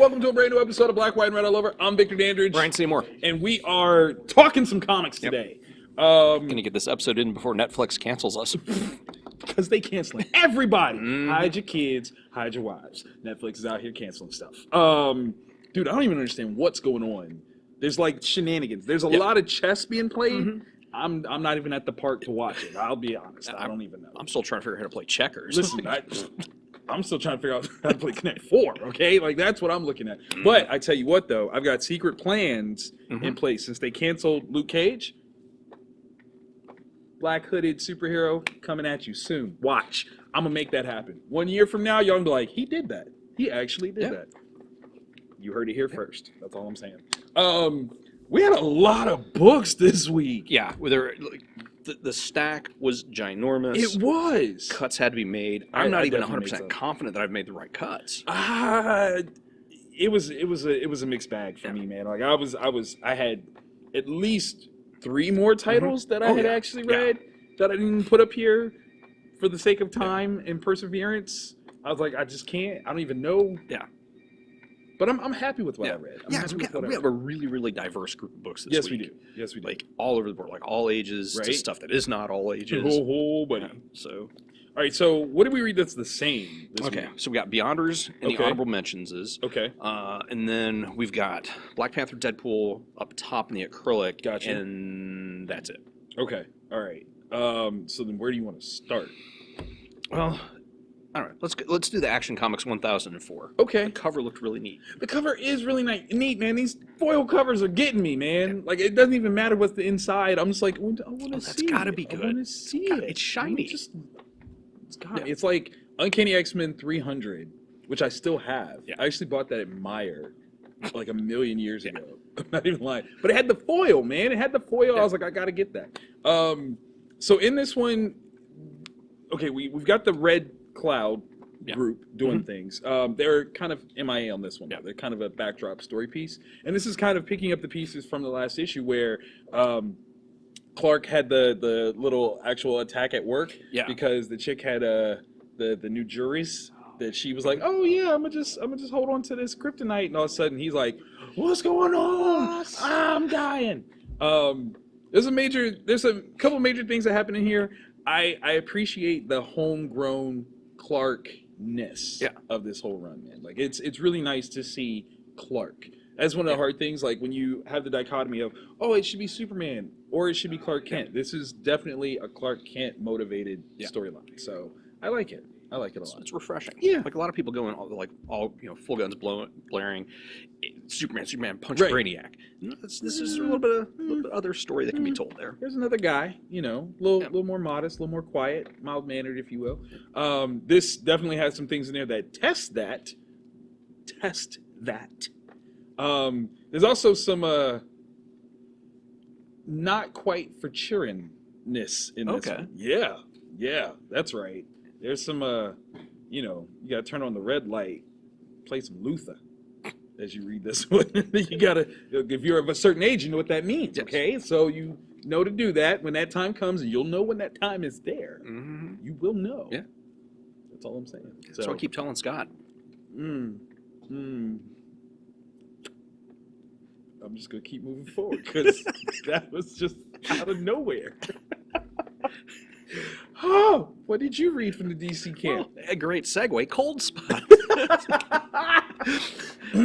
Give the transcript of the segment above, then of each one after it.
welcome to a brand new episode of Black, White, and Red All Over. I'm Victor Dandridge. Ryan Seymore. And we are talking some comics today. Gonna get this episode in before Netflix cancels us. Because they canceling everybody. Hide your kids, hide your wives. Netflix is out here canceling stuff. Dude, I don't even understand what's going on. There's like shenanigans. There's a lot of chess being played. I'm not even at the park to watch it. I'll be honest. I don't even know. I'm still trying to figure out how to play checkers. Listen, I'm still trying to figure out how to play Connect 4, okay? Like, that's what I'm looking at. But I tell you what, though, I've got secret plans in place. Since they canceled Luke Cage, black hooded superhero coming at you soon. Watch. I'm going to make that happen. 1 year from now, y'all going to be like, he did that. He actually did that. You heard it here first. That's all I'm saying. We had a lot of books this week. Yeah, the stack was ginormous. It was. Cuts had to be made. I'm not even 100% confident that I've made the right cuts. It was a mixed bag for me, man. Like I had at least 3 more titles that I had actually read that I didn't put up here for the sake of time and perseverance. I was like, I just can't. I don't even know. Yeah. But I'm happy with what I read. We have a really, really diverse group of books this week. Yes, we do. Like all over the board, like all ages to stuff that is not all ages. Oh, buddy. Yeah, so, all right. So, what did we read that's the same this week? So we got Beyonders and the honorable mentions is. Okay. And then we've got Black Panther, Deadpool up top in the acrylic. Gotcha. And that's it. Okay. All right. So then, where do you want to start? Well, all right, let's do the Action Comics 1004. Okay. The cover looked really neat. The cover is really neat, man. These foil covers are getting me, man. Yeah. Like, it doesn't even matter what's the inside. I'm just like, I want to see it. That's got to be good. I want to see it. It's shiny. It's like Uncanny X-Men 300, which I still have. Yeah. I actually bought that at Meijer like a million years ago. I'm not even lying. But it had the foil, man. It had the foil. I was like, I got to get that. So in this one, okay, we've got the Red Cloud group doing things. They're kind of MIA on this one. They're kind of a backdrop story piece. And this is kind of picking up the pieces from the last issue where Clark had the little actual attack at work because the chick had the new juries that she was like, oh yeah, I'm gonna just hold on to this kryptonite, and all of a sudden he's like, what's going on? I'm dying. There's a couple major things that happen in here. I appreciate the homegrown Clark-ness of this whole run, man. Like, it's really nice to see Clark. That's one of the hard things, like when you have the dichotomy of, oh, it should be Superman or it should be Clark Kent. This is definitely a Clark Kent motivated storyline. So I like it. I like it a lot. It's refreshing. Yeah. Like a lot of people going all full guns blaring, Superman punch Brainiac. This is a little bit other story that can be told there. There's another guy, little more modest, a little more quiet, mild mannered, if you will. This definitely has some things in there that test that. There's also some not quite for cheering-ness in this one. Yeah, that's right. There's some, you got to turn on the red light, play some Luther as you read this one. You got to, if you're of a certain age, you know what that means, okay? So you know to do that when that time comes, and you'll know when that time is there. You will know. Yeah. That's all I'm saying. So I keep telling Scott. I'm just going to keep moving forward because that was just out of nowhere. Oh, what did you read from the DC camp? Well, a great segue, Cold Spot. All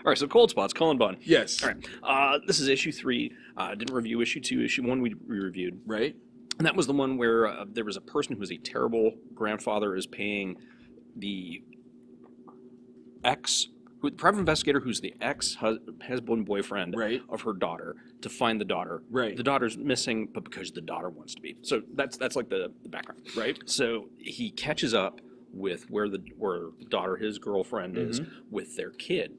right, so Cold Spot's Cullen Bunn. Yes. All right, this is issue 3. Didn't review issue 2. Issue 1 we reviewed. Right. And that was the one where there was a person who was a terrible grandfather is paying the private investigator who's the ex-husband boyfriend of her daughter to find the daughter. Right. The daughter's missing, but because the daughter wants to be. So that's like the background. Right. So he catches up with where the daughter, his girlfriend, is with their kid.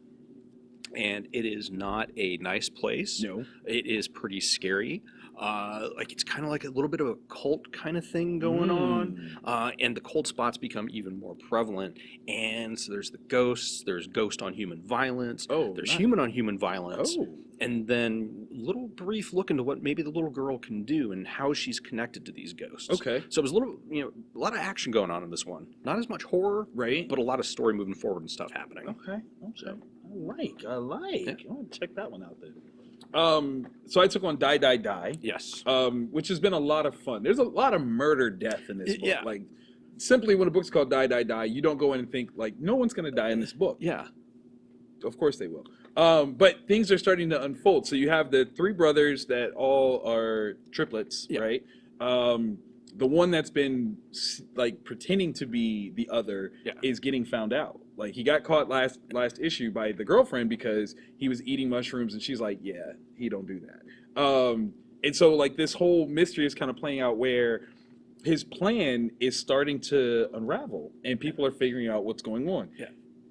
and it is not a nice place. No. It is pretty scary. Like it's kind of like a little bit of a cult kind of thing going on, and the cold spots become even more prevalent. And so there's the ghosts, there's ghost on human violence, there's human on human violence, and then little brief look into what maybe the little girl can do and how she's connected to these ghosts. Okay. So it was a little, a lot of action going on in this one. Not as much horror, right? But a lot of story moving forward and stuff happening. Okay. So I like. Yeah. I want to check that one out then. So I took on Die, Die, Die. Yes. Which has been a lot of fun. There's a lot of murder, death in this book. Yeah. Like, simply when a book's called Die, Die, Die, you don't go in and think, like, no one's going to die in this book. Yeah. Of course they will. But things are starting to unfold. So you have the three brothers that all are triplets, right? The one that's been, like, pretending to be the other is getting found out. Like, he got caught last issue by the girlfriend because he was eating mushrooms, and she's like, yeah, he don't do that. And so, like, this whole mystery is kind of playing out where his plan is starting to unravel, and people are figuring out what's going on. Yeah.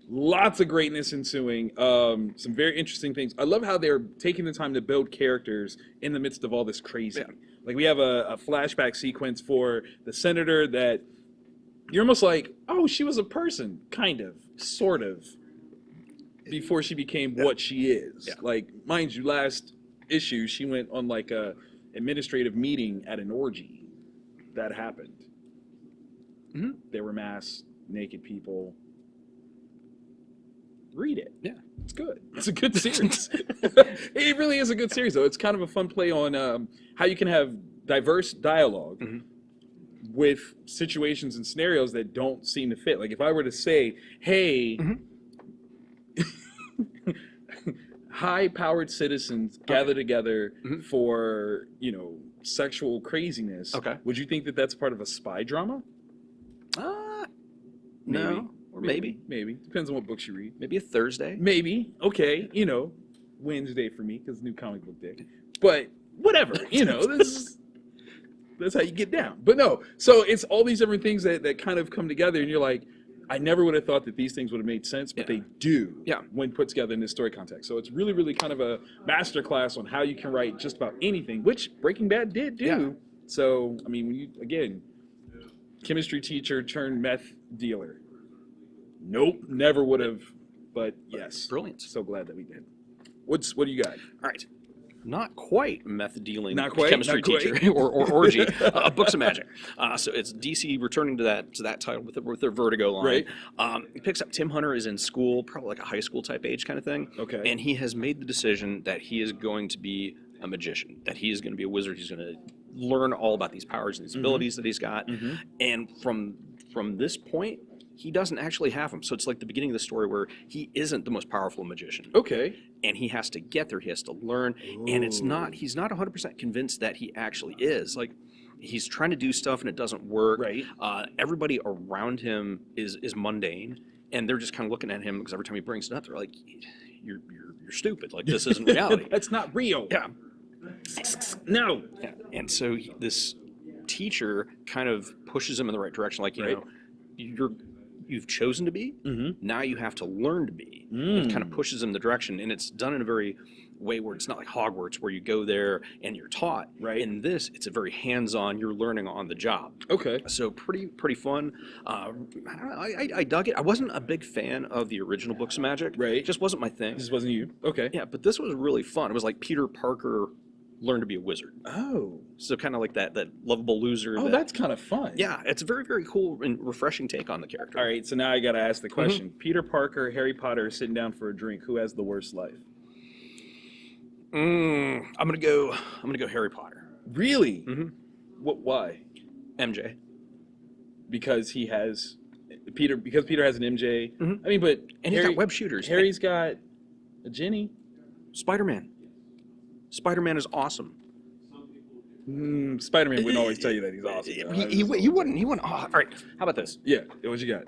Lots of greatness ensuing. Some very interesting things. I love how they're taking the time to build characters in the midst of all this crazy. Yeah. Like, we have a flashback sequence for the senator that you're almost like, oh, she was a person, kind of, sort of, before she became what she is. Yeah. Like, mind you, last issue, she went on like a administrative meeting at an orgy. That happened. Mm-hmm. There were mass naked people. Read it. Yeah. It's good. It's a good series. It really is a good series, though. It's kind of a fun play on how you can have diverse dialogue with situations and scenarios that don't seem to fit. Like, if I were to say, hey, high-powered citizens gather together for, sexual craziness, would you think that that's part of a spy drama? No. Or maybe. Depends on what books you read. Maybe a Thursday. Maybe. Okay. Wednesday for me because new comic book day. But whatever. That's how you get down. But no. So it's all these different things that kind of come together, and you're like, I never would have thought that these things would have made sense, but they do when put together in this story context. So it's really, really kind of a masterclass on how you can write just about anything, which Breaking Bad did do. Yeah. So, I mean, chemistry teacher turned meth dealer. Nope, never would have, but yes. Brilliant. So glad that we did. What do you got? All right. Not quite meth dealing chemistry teacher or orgy. Books of Magic. So it's DC returning to that title with their Vertigo line. Right. He picks up Tim Hunter is in school, probably like a high school type age kind of thing. Okay. And he has made the decision that he is going to be a magician, that he is going to be a wizard. He's going to learn all about these powers and these abilities that he's got. And from this point, he doesn't actually have them. So it's like the beginning of the story where he isn't the most powerful magician. Okay. And he has to get there. He has to learn. Ooh. And he's not 100% convinced that he actually is. Like, he's trying to do stuff and it doesn't work. Right. Everybody around him is mundane. And they're just kind of looking at him because every time he brings it up, they're like, you're stupid. Like, this isn't reality. That's not real. Yeah. No. Yeah. And so this teacher kind of pushes him in the right direction. Like, you've chosen to be, now you have to learn to be. It kind of pushes them in the direction, and it's done in a very way where it's not like Hogwarts where you go there and you're taught. Right. In this, it's a very hands-on, you're learning on the job. Okay. So pretty fun. I don't know, I dug it. I wasn't a big fan of the original Books of Magic. Right. It just wasn't my thing. This wasn't you. Okay. Yeah, but this was really fun. It was like Peter Parker learned to be a wizard. Oh. So kind of like that lovable loser. Oh, that's kind of fun. Yeah, it's a very, very cool and refreshing take on the character. All right, so now I got to ask the question. Peter Parker, Harry Potter sitting down for a drink. Who has the worst life? I'm gonna go Harry Potter. Really? Why? MJ. Because Peter has an MJ. I mean, but and he's got web shooters. Harry's got a Jenny. Spider-Man is awesome. Spider-Man wouldn't always tell you that he's awesome. He wouldn't. Oh, all right, how about this? Yeah, what you got?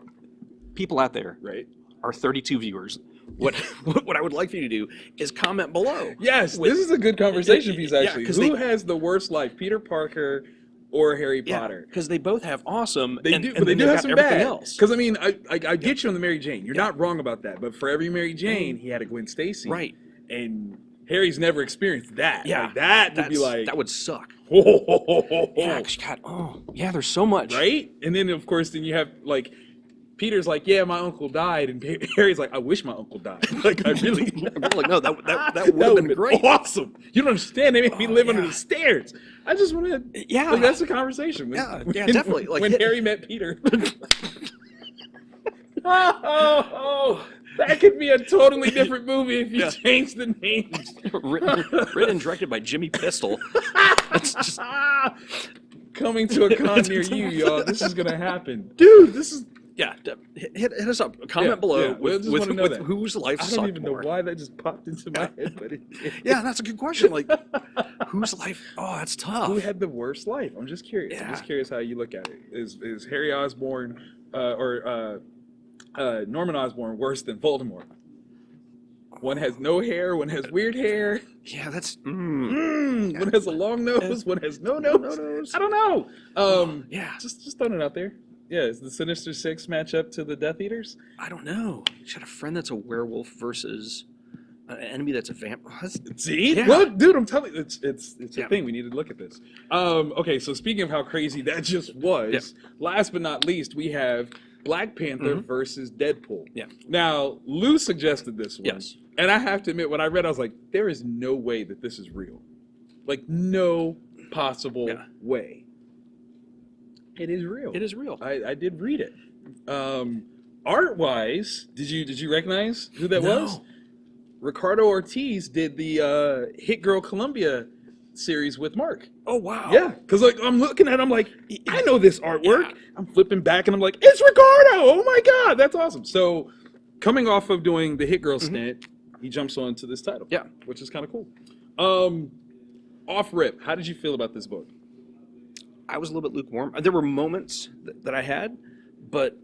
People out there, right? Our 32 viewers. What I would like for you to do is comment below. Yes, this is a good conversation piece, actually. Who has the worst life, Peter Parker or Harry Potter. because they both have awesome. They and, do, and but they then do they've have got some everything bad. else. Because I mean, I get you on the Mary Jane. You're Yeah. not wrong about that. But for every Mary Jane, he had a Gwen Stacy. Right. And Harry's never experienced that. Yeah, Like, that would be like that would suck. oh, Yeah, 'cause God, there's so much. right? And then of course, then you have like Peter's like, yeah, my uncle died, and Harry's like, I wish my uncle died. Like, I really. We're like, no, that would have been great. Awesome. You don't understand. They made me live under yeah. the stairs. I just want to. Yeah. Like, that's the conversation. Yeah, definitely. Like, when Harry met Peter. oh, that could be a totally different movie if you changed the names. written and directed by Jimmy Pistol. That's just coming to a con near you, y'all. This is gonna happen, dude. This is. Yeah, hit us up. Comment below just wanna know with that. whose life I sucked don't even know more. why that just popped into my head, but Yeah, that's a good question. Like, whose life? Oh, that's tough. who had the worst life? I'm just curious. Yeah. I'm just curious how you look at it. Is Harry Osborn or Norman Osborn worse than Voldemort? One has no hair. One has weird hair. Yeah, that's. One has a long nose. One has no nose. I don't know. Yeah, Just throwing it out there. Yeah, is the Sinister Six match up to the Death Eaters? I don't know. You got a friend that's a werewolf versus an enemy that's a vampire. See, Yeah. look, dude, I'm telling you, it's Yeah. a thing. We need to look at this. Okay, so speaking of how crazy that just was, last but not least, we have Black Panther versus Deadpool. Yeah. Now, Lou suggested this one. Yes. And I have to admit, when I read, I was like, there is no way that this is real. Like, no possible way. It is real. It is real. I did read it. Art wise, did you recognize who that No. was? Ricardo Ortiz did the Hit Girl Columbia series with Mark. Oh wow. Yeah, because like I'm looking at it, I'm like, I know this artwork. Yeah. I'm flipping back and I'm like, it's Ricardo. Oh my God, that's awesome. So coming off of doing the Hit Girl stint, he jumps on to this title. Yeah. Which is kind of cool. Off rip, how did you feel about this book? I was a little bit lukewarm. There were moments that I had, but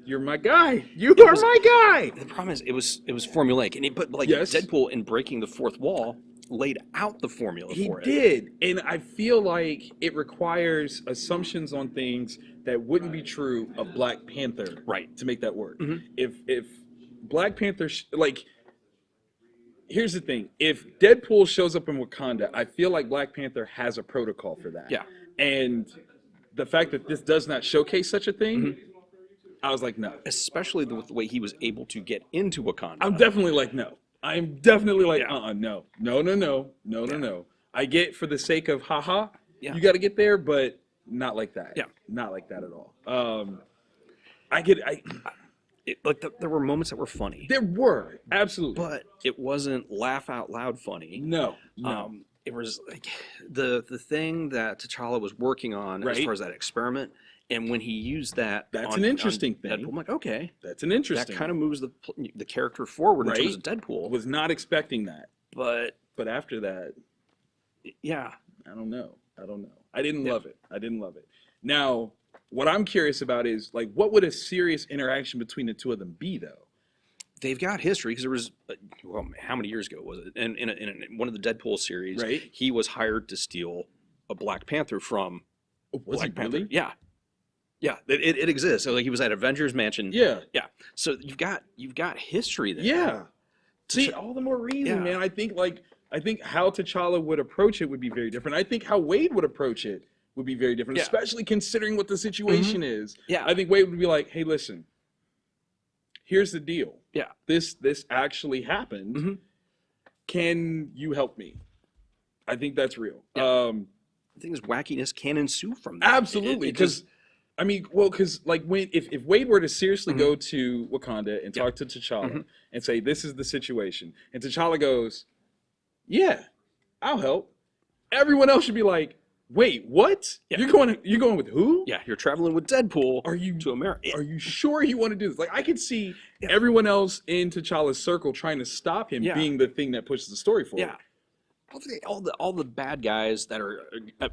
You're my guy. You are my guy. the problem is it was formulaic, and but like Yes. Deadpool in breaking the fourth wall laid out the formula He for it. did, and I feel like it requires assumptions on things that wouldn't be true of Black Panther, Right. to make that work. Mhm. If Black Panther, here's the thing: if Deadpool shows up in Wakanda, I feel like Black Panther has a protocol for that. Yeah. And the fact that this does not showcase such a thing, I was like, no. Especially with the way he was able to get into Wakanda. I'm definitely like, no. I'm definitely like, Yeah. no. I get for the sake of haha, Yeah. you got to get there, but not like that. Yeah. Not like that at all. There were moments that were funny, There were, absolutely. but it wasn't laugh out loud funny. No. It was like the thing that T'Challa was working on as Right. far as that experiment, and when he used that, That's on- an interesting on thing. Deadpool, I'm like, okay, That's an interesting. that kind of moves the character forward in Right. terms of Deadpool. was not expecting that. But But after that, yeah, I don't know. I didn't love it. Now, what I'm curious about is, like, what would a serious interaction between the two of them be, though? they've got history because there was how many years ago was it? And in one of the Deadpool series, Right. he was hired to steal a Black Panther from Was Black he Panther. really? Yeah. Yeah, it exists. So like he was at Avengers Mansion. Yeah. Yeah. So you've got history there. Yeah. See, all the more reason, Yeah. man. I think how T'Challa would approach it would be very different. I think how Wade would approach it would be very different, Yeah. especially considering what the situation is. Yeah. I think Wade would be like, "Hey, listen. Here's the deal. Yeah. This actually happened. Mhm. Can you help me?" I think that's real. Yeah. I think this wackiness can ensue from that. Absolutely, It just- because like if Wade were to seriously Mhm. go to Wakanda and Yeah. talk to T'Challa Mhm. and say, "This is the situation," and T'Challa goes, "Yeah, I'll help," everyone else should be like, "Wait, what? Yeah. You're going with who? yeah, you're traveling with Deadpool Are you to America. Are you sure you want to do this?" Like, I could see Yeah. everyone else in T'Challa's circle trying to stop him Yeah. being the thing that pushes the story forward. Yeah. All the bad guys that are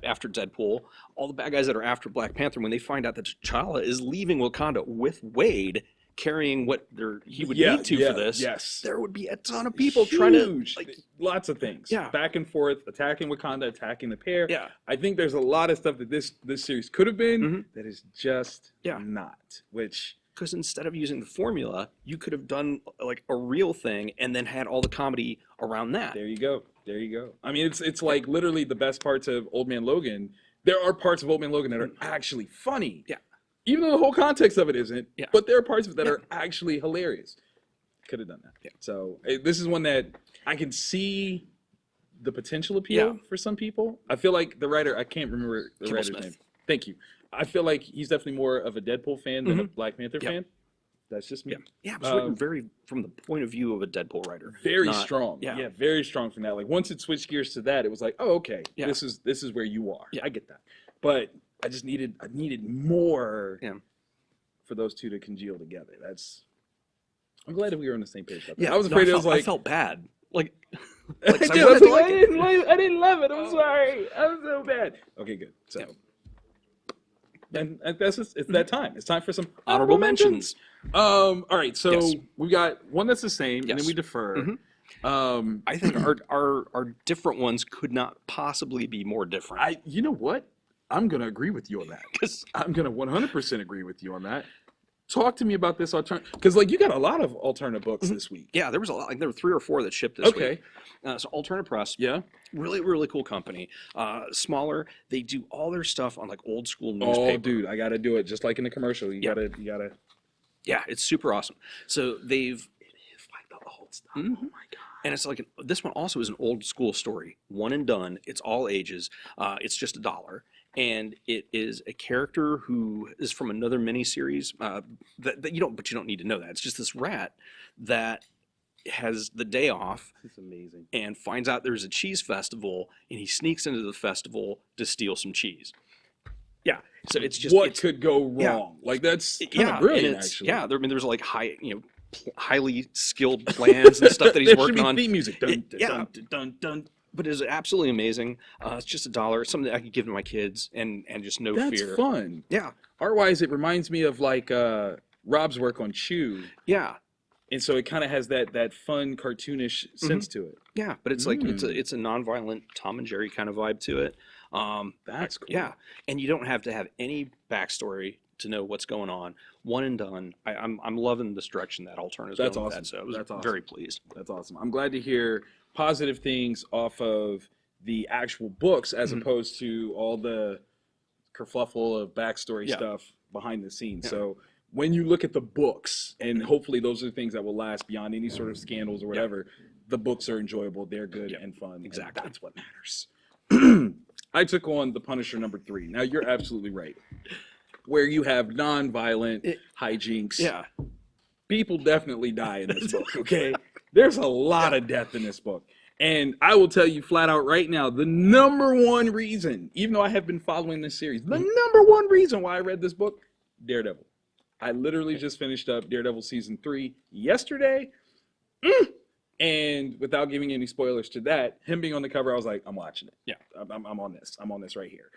after Deadpool, all the bad guys that are after Black Panther, when they find out that T'Challa is leaving Wakanda with Wade, carrying what he would Yeah, need to yeah, for this, yes. there would be a ton of people trying to like, lots of things. Yeah. Back and forth, attacking Wakanda, attacking the pair. yeah, I think there's a lot of stuff that this series could have been Mhm. that is just Yeah. not. Which because instead of using the formula, you could have done like a real thing and then had all the comedy around that. there you go. There you go. I mean, it's like literally the best parts of Old Man Logan. There are parts of Old Man Logan that are actually funny. Yeah. Even though the whole context of it isn't. Yeah. But there are parts of it that Yeah. are actually hilarious. Could have done that. Yeah. So this is one that I can see the potential appeal Yeah. for some people. I feel like the writer, I can't remember the Kimball writer's Smith. name. Thank you. I feel like he's definitely more of a Deadpool fan than a Black Panther Yep. fan. That's just me. Yeah, it was written very from the point of view of a Deadpool writer. Very Not- strong. yeah. Yeah, very strong from that. Like once it switched gears to that, it was like, oh, okay, Yeah. this is where you are. Yeah. I get that. But I needed more Yeah. for those two to congeal together. I'm glad that we were on the same page about that. Yeah, I was no, afraid I it was felt, like I felt bad. Like, I like 'cause did. I I was wanted to like, like it. I didn't love it. I'm sorry. I'm so bad. Okay, good. So, Yeah. and that's just, it's that time. It's time for some Honorable mentions. All right. So Yes. we got one that's the same, and then Yes. we defer. Mhm. I think our different ones could not possibly be more different. You know what? I'm gonna agree with you on that. 'Cause- I'm gonna 100% agree with you on that. Talk to me about this Alterna, because like you got a lot of Alterna books this week. yeah, there was a lot. Like, there were 3 or 4 that shipped this Okay. week. So Alterna Press, Yeah. really, really cool company. Smaller. They do all their stuff on like old school Oh, newspaper. dude, I gotta do it just like in the commercial. You Yeah. gotta. Yeah, it's super awesome. So they've It is like the old stuff. Mhm. Oh my god. And it's like this one also is an old school story, one and done. It's all ages. It's just $1, and it is a character who is from another miniseries that you don't need to know that. It's just this rat that has the day off It's amazing. and finds out there's a cheese festival, and he sneaks into the festival to steal some cheese. Yeah, so it's just What it's, could go wrong? yeah. Like that's kind yeah, of brilliant, and it's, actually. yeah. I mean, there's like highly skilled plans and stuff that he's There working should be on. theme music. Dun, dun, Yeah. dun, dun, dun. But it's absolutely amazing. It's just $1. It's something that I could give to my kids and just no That's fear. fun. Yeah, Art-wise, it reminds me of like Rob's work on Chew, yeah, and so it kind of has that fun cartoonish sense to it. yeah. But it's like Mm. it's a nonviolent Tom and Jerry kind of vibe to it. That's cool. Yeah, and you don't have to have any backstory to know what's going on. One and done. I'm loving this direction that Alterna is That's going with awesome. that. So I was That's awesome. very pleased. That's awesome. I'm glad to hear positive things off of the actual books as Mhm. opposed to all the kerfluffle of backstory Yeah. stuff behind the scenes. Yeah. So when you look at the books, and hopefully those are things that will last beyond any sort of scandals or whatever, the books are enjoyable, they're good Yeah. and fun. and Exactly. that's what matters. I took on The Punisher #3. Now you're absolutely right. Where you have non-violent hijinks. Yeah, People definitely die in this book, okay? There's a lot of death in this book. And I will tell you flat out right now, the number one reason, even though I have been following this series, the number one reason why I read this book, Daredevil. I literally just finished up Daredevil season 3 yesterday. And without giving any spoilers to that, him being on the cover, I was like, I'm watching it. Yeah. I'm on this. I'm on this right here.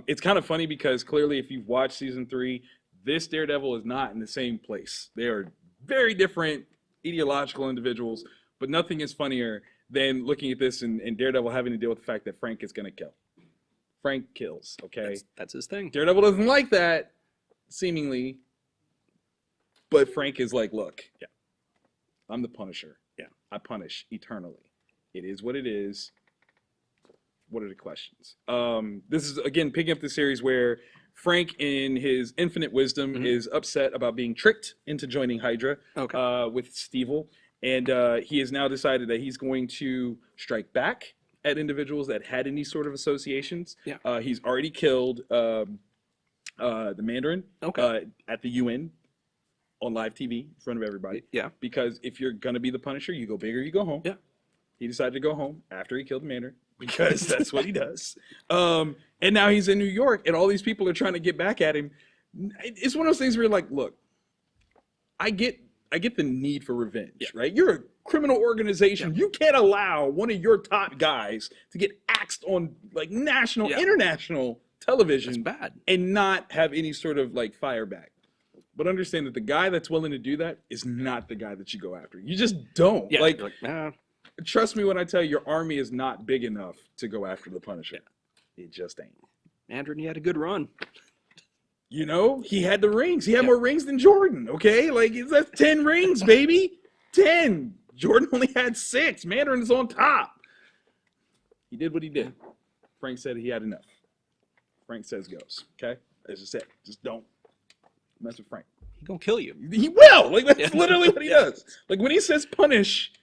It's kind of funny because clearly if you've watched season 3, this Daredevil is not in the same place. They are very different ideological individuals, but nothing is funnier than looking at this and Daredevil having to deal with the fact that Frank is going to kill. Frank kills, okay? that's his thing. Daredevil doesn't like that, seemingly, but Frank is like, look, Yeah. I'm the Punisher. Yeah. I punish eternally. It is what it is. What are the questions? This is, again, picking up the series where Frank, in his infinite wisdom, is upset about being tricked into joining Hydra Okay. with Stevel. And he has now decided that he's going to strike back at individuals that had any sort of associations. Yeah. He's already killed the Mandarin Okay. at the UN on live TV in front of everybody. Yeah. Because if you're going to be the Punisher, you go big or you go home. Yeah. He decided to go home after he killed the Mandarin because that's what he does. And now he's in New York and all these people are trying to get back at him. It's one of those things where you're like, look, I get the need for revenge, right? You're a criminal organization. You can't allow one of your top guys to get axed on like national, international television That's bad. and not have any sort of like fire back. But understand that the guy that's willing to do that is not the guy that you go after. You just don't. Yeah, Like, you're nah. trust me when I tell you, your army is not big enough to go after the Punisher. It just ain't. Andrew, you had a good run. You know, he had the rings. He had more rings than Jordan, okay? Like, that's 10 rings, baby. 10. Jordan only had 6. Mandarin is on top. He did what he did. Frank said he had enough. Frank says goes, okay? That's just it. Just don't mess with Frank. He gonna kill you. He will. Like, that's literally what he does. Like, when he says punish,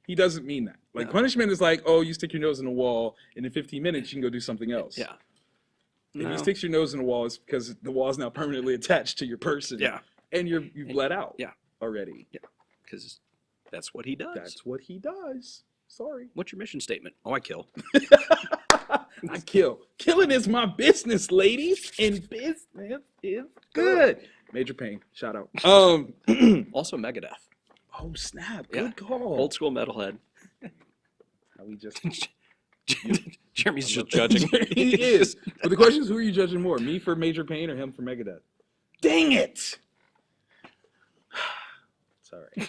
he doesn't mean that. Like, punishment is like, oh, you stick your nose in a wall, and in 15 minutes, you can go do something else. Yeah. If he sticks your nose in a wall, it's because the wall is now permanently attached to your person. Yeah. And you've bled out. Yeah. Already. Yeah. Because that's what he does. That's what he does. Sorry. What's your mission statement? Oh, I kill. I kill. Killing is my business, ladies. And business is good. Major Pain. Shout out. Also Megadeth. Oh, snap. Good call. Old school metalhead. How we just... Jeremy's just judging. He is. But the question is, who are you judging more? Me for Major Pain or him for Megadeth? Dang it! Sorry.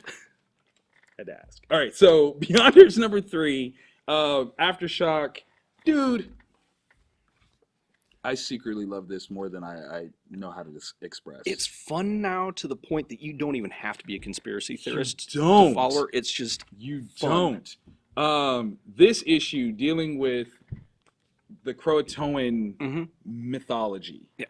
Had to ask. All right, so Beyonders number 3, AfterShock. Dude, I secretly love this more than I know how to express. It's fun now to the point that you don't even have to be a conspiracy theorist to follow. It's just you fun. Don't. This issue dealing with the Croatoan mythology. Yeah.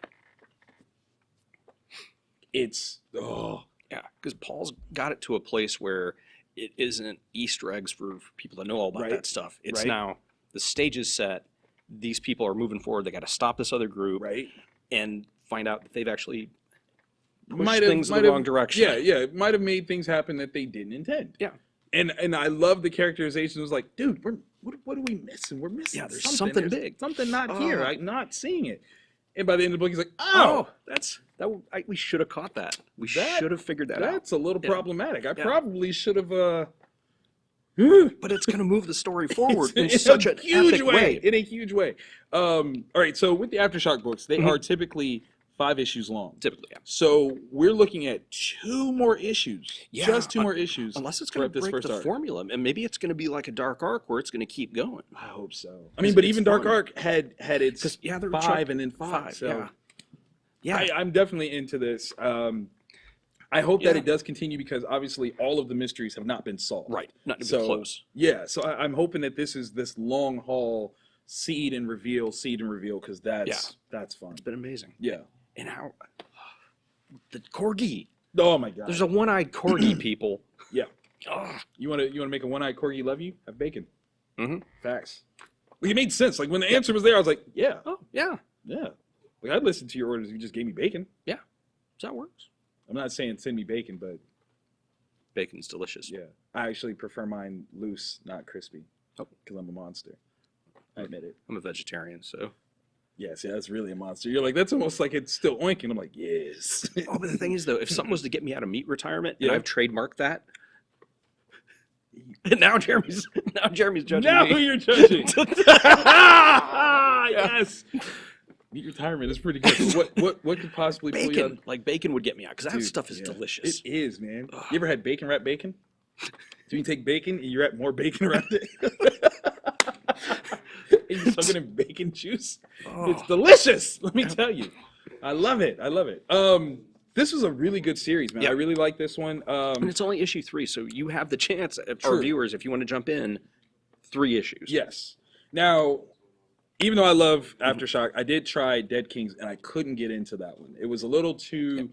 It's yeah, because Paul's got it to a place where it isn't Easter eggs for people that know all about that stuff. It's now the stage is set. These people are moving forward. They got to stop this other group, and find out that they've actually pushed things in the wrong direction. Yeah, it might have made things happen that they didn't intend. Yeah, and I love the characterization. It was like, dude, what are we missing? We're missing. Yeah, there's something big, something not here. I'm not seeing it. And by the end of the book, he's like, oh, we should have caught that. We should have figured that out. That's a little problematic. I probably should have. But it's going to move the story forward in such a huge epic way. In a huge way. All right, so with the AfterShock books, they are typically 5 issues long. Typically, yeah. So we're looking at 2 more issues. Yeah, just 2 more issues. Unless it's going to break the formula, and maybe it's going to be like a Dark Arc where it's going to keep going. I hope so. I mean, but even Dark Arc had its 5 and then 5. So I'm definitely into this. I hope that it does continue because obviously all of the mysteries have not been solved. Right, not even close. Yeah, so I'm hoping that this is this long haul seed and reveal because that's fun. It's been amazing. Yeah. And how the corgi. Oh my god. There's a one-eyed corgi, people. Yeah. You want to make a one-eyed corgi love you? Have bacon. Facts. Like, it made sense. Like when the answer was there, I was like, yeah. Oh yeah. Yeah. Like I'd listen to your orders. You just gave me bacon. Yeah. So that works. I'm not saying send me bacon, but bacon's delicious. Yeah. I actually prefer mine loose, not crispy. Oh, because I'm a monster. I admit it. I'm a vegetarian, so. Yeah, see, that's really a monster. You're like, that's almost like it's still oinking. I'm like, yes. Oh, but the thing is, though, if something was to get me out of meat retirement, and I've trademarked that, now Jeremy's judging now me. You're judging. Yes. Meat retirement is pretty good. What could possibly pull you out? Like bacon would get me out because that stuff is delicious. It is, man. Ugh. You ever had bacon wrapped bacon? So you take bacon and you wrap more bacon around it. And you soak it in bacon juice. Oh. It's delicious. Let me tell you. I love it. This was a really good series, man. I really like this one. And it's only issue 3, so you have the chance, our viewers, if you want to jump in, 3 issues. Yes. Now, even though I love AfterShock, I did try Dead Kings, and I couldn't get into that one. It was a little too...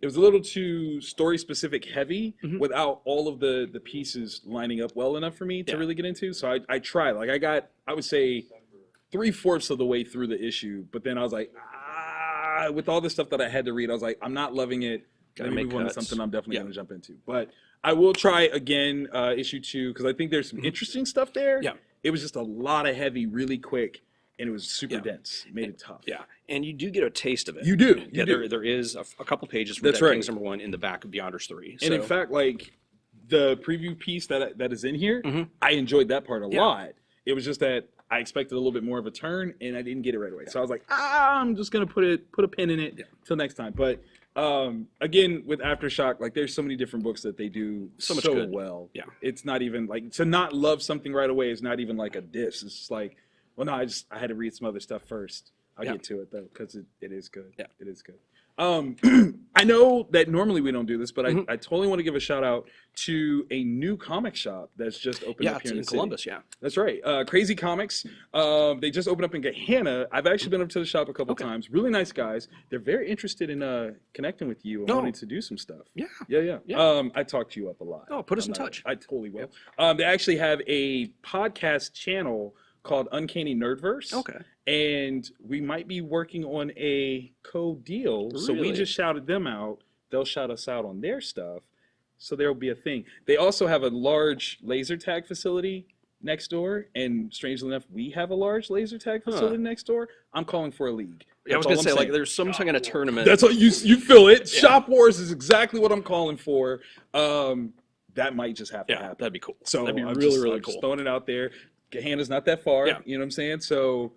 It was a little too story-specific heavy without all of the pieces lining up well enough for me to really get into. So I tried. Like, I would say 3/4 of the way through the issue, but then I was like, with all the stuff that I had to read, I was like, I'm not loving it. Let me move on to something I'm definitely going to jump into. But I will try again issue 2 because I think there's some interesting stuff there. Yeah. It was just a lot of heavy really quick. And it was super dense. It made it tough. Yeah, and you do get a taste of it. You do. There is a couple pages from Dead Kings #1 in the back of Beyonders 3. And in fact, like the preview piece that is in here, I enjoyed that part a lot. It was just that I expected a little bit more of a turn, and I didn't get it right away. So I was like, I'm just gonna put a pin in it till next time. But Again, with AfterShock, like there's so many different books that they do So much good. well. Yeah. It's not even like to not love something right away is not even like a diss. It's just like, well, no, I had to read some other stuff first. I'll Yeah. get to it though, because it is good. Yeah. It is good. I know that normally we don't do this, but Mm-hmm. I totally want to give a shout out to a new comic shop that's just opened Yeah, up it's here in in the city. Columbus. Yeah. That's right. Crazy Comics. They just opened up in Gahanna. I've actually been up to the shop a couple Okay. times. Really nice guys. They're very interested in connecting with you and Oh. wanting to do some stuff. Yeah. Yeah. Yeah. I talked you up a lot. Oh, put us in I'm not- touch. I totally will. They actually have a podcast channel called Uncanny Nerdverse. Okay. And we might be working on a co-deal. So we Really? just shouted them out. They'll shout us out on their stuff. So there'll be a thing. They also have a large laser tag facility next door. And strangely enough, we have a large laser tag facility next door. I'm calling for a league. Yeah, I was That's all gonna I'm say like saying. there's some kind of tournament. That's what you feel it. Shop Wars is exactly what I'm calling for. That might just have to Yeah, happen. that'd be cool. So that'd be I'm really just, really I'm cool. just throwing it out there. Gahanna's not that far. Yeah. You know what I'm saying? So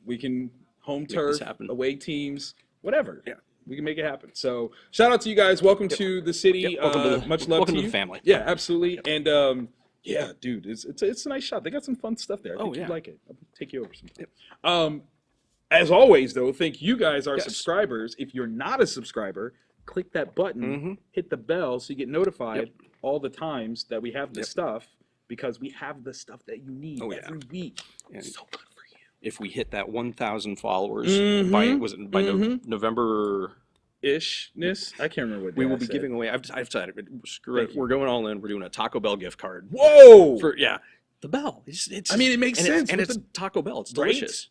we can home turf, this happen. away teams, whatever. Yeah. We can make it happen. So shout out to you guys. Welcome to the city. Yep, welcome to the- much love welcome to to you. the family. Yeah, absolutely. And yeah, dude, it's a nice shop. They got some fun stuff there. I think yeah. you'd like it. I'll take you over sometime. As always, though, thank you guys, our Yes. subscribers. If you're not a subscriber, click that button, hit the bell so you get notified all the times that we have the stuff, because we have the stuff that you need every week. And So good for you. if we hit that 1,000 followers by November Ishness. I can't remember what we day will I be said. giving away. I've decided. Screw Thank it. you. We're going all in. We're doing a Taco Bell gift card. Whoa! For the Bell. It's I mean, it makes sense. and with it's the- Taco Bell. It's Right? delicious.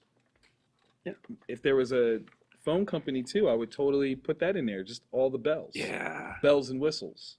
if there was a phone company too, I would totally put that in there. Just all the bells. Yeah. Bells and whistles.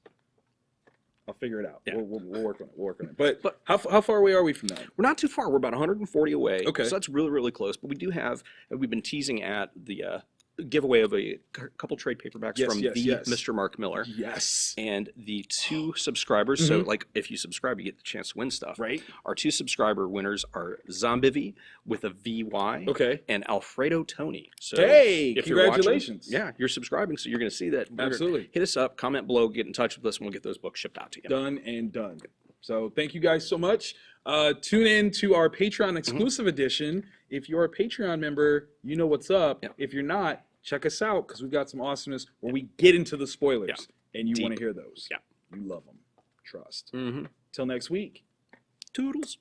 I'll figure it out. Yeah. We'll work on it. We'll work on it. But But- how far away are we from that? We're not too far. We're about 140 away. Okay. So that's really, really close. But we do have, we've been teasing at the giveaway of a couple trade paperbacks Yes, from yes, the yes. Mr. Mark Miller. Yes. And the 2 subscribers, so like if you subscribe, you get the chance to win stuff. Right. Our 2 subscriber winners are Zombivy with a VY Okay. and Alfredo Tony. So Hey, if you're watching, congratulations. you're subscribing, so you're going to see that. Absolutely. Hit us up, comment below, get in touch with us, and we'll get those books shipped out to you. Done and done. So thank you guys so much. Tune in to our Patreon exclusive edition. If you're a Patreon member, you know what's up. Yeah. If you're not, check us out, because we've got some awesomeness where we get into the spoilers, and you Deep. want to hear those. Yeah. You love them. Trust. Mm-hmm. Till next week. Toodles.